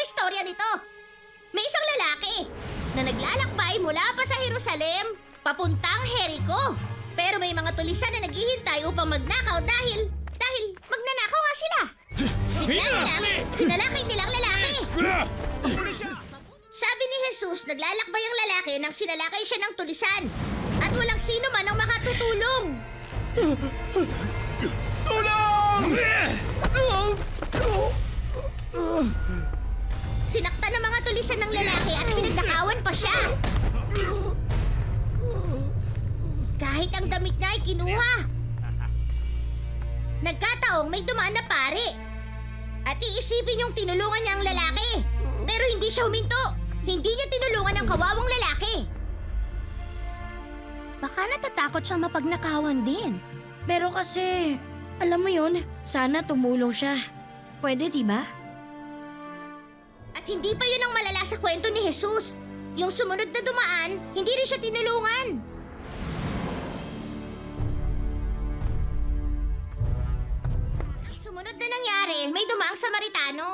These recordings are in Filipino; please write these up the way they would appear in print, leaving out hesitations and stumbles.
ang istorya nito. May isang lalaki na naglalakbay mula pa sa Jerusalem papuntang Jericho. Pero may mga tulisan na naghihintay upang magnakaw dahil magnanakaw nga sila. Bigla na lang, sinalakay nilang lalaki. Sabi ni Jesus, naglalakbay ang lalaki nang sinalakay siya ng tulisan. At walang sino man ang makatutulong. Tulong! Sinaktan ng mga tulisan ng lalaki at pinagnakawan pa siya. Kahit ang damit niya ay kinuha. Nagkataong may dumaan na pare. At iisipin yung tinulungan niya ang lalaki. Pero hindi siya huminto. Hindi niya tinulungan ang kawawang lalaki. Baka natatakot siyang mapagnakawan din. Pero kasi, alam mo yun, sana tumulong siya. Pwede, di ba? At hindi pa yun ang malala sa kwento ni Jesus. Yung sumunod na dumaan, hindi rin siya tinulungan. Ang sumunod na nangyari, may dumaang Samaritano.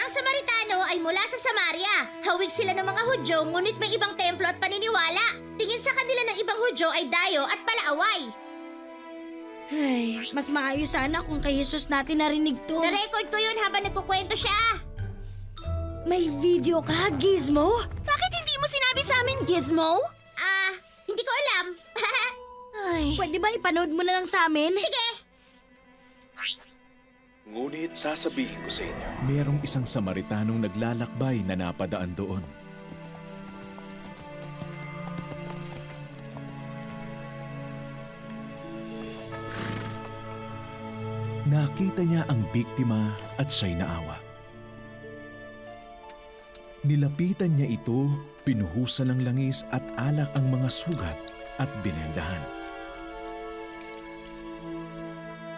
Ang Samaritano ay mula sa Samaria. Hawig sila ng mga Hudyo, ngunit may ibang templo at paniniwala. Tingin sa kanila ng ibang Hudyo ay dayo at palaaway. Ay, mas maayos sana kung kay Jesus natin narinig to. Na-record ko yun habang nagkukwento siya. May video ka, Gizmo? Bakit hindi mo sinabi sa amin, Gizmo? Hindi ko alam. Ay, Pwede ba ipanood mo na lang sa amin? Sige. Ngunit sasabihin ko sa inyo, Merong isang Samaritanong naglalakbay na napadaan doon. Nakita niya ang biktima at siya'y naawa. Nilapitan niya ito, pinuhusan ng langis at alak ang mga sugat at binendahan.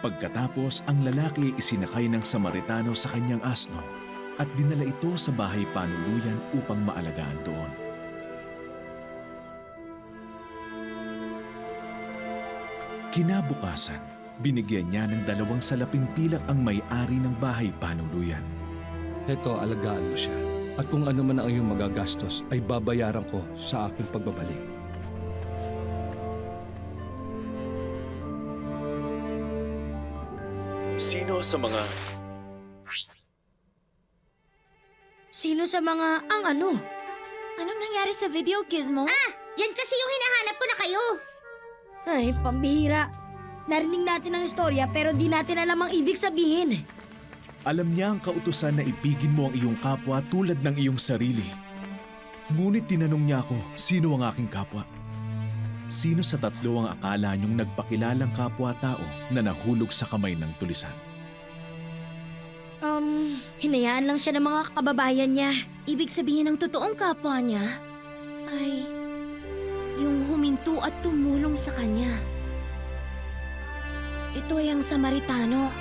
Pagkatapos, ang lalaki ay isinakay ng Samaritano sa kanyang asno at dinala ito sa bahay panuluyan upang maalagaan doon. Kinabukasan, binigyan niya ng 2 salaping pilak ang may-ari ng bahay panuluyan. Heto, alagaan mo siya. At kung ano man ang iyong magagastos, ay babayaran ko sa aking pagbabalik. sino sa mga Sino sa mga ang ano? anong nangyari sa video, Gizmo? Yan kasi yung hinahanap ko na kayo. Ay, pambihira. Narinig natin ang istorya pero di natin alam ang ibig sabihin. Alam niya ang kautusan na ibigin mo ang iyong kapwa tulad ng iyong sarili. Ngunit tinanong niya ako, sino ang aking kapwa? Sino sa 3 ang akala niyong nagpakilalang kapwa-tao na nahulog sa kamay ng tulisan? Hinayaan lang siya ng mga kababayan niya. Ibig sabihin ng totoong kapwa niya ay yung huminto at tumulong sa kanya. Ito ay ang Samaritano.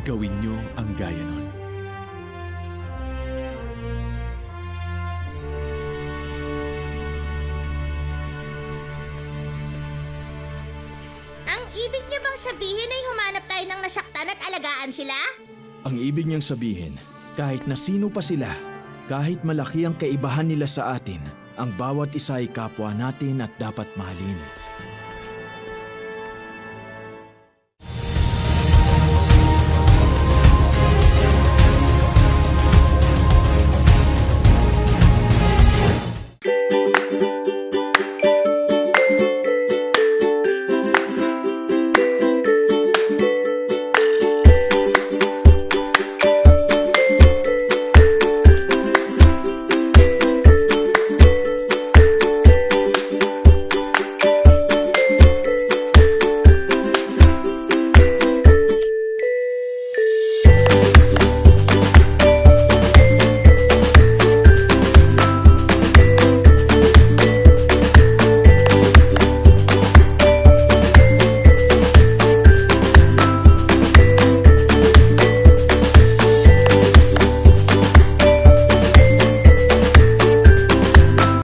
Gawin niyo ang gaya nun. Ang ibig niya bang sabihin ay humanap tayo ng nasaktan at alagaan sila? Ang ibig niyang sabihin, kahit na sino pa sila, kahit malaki ang kaibahan nila sa atin, ang bawat isa ay kapwa natin at dapat mahalin.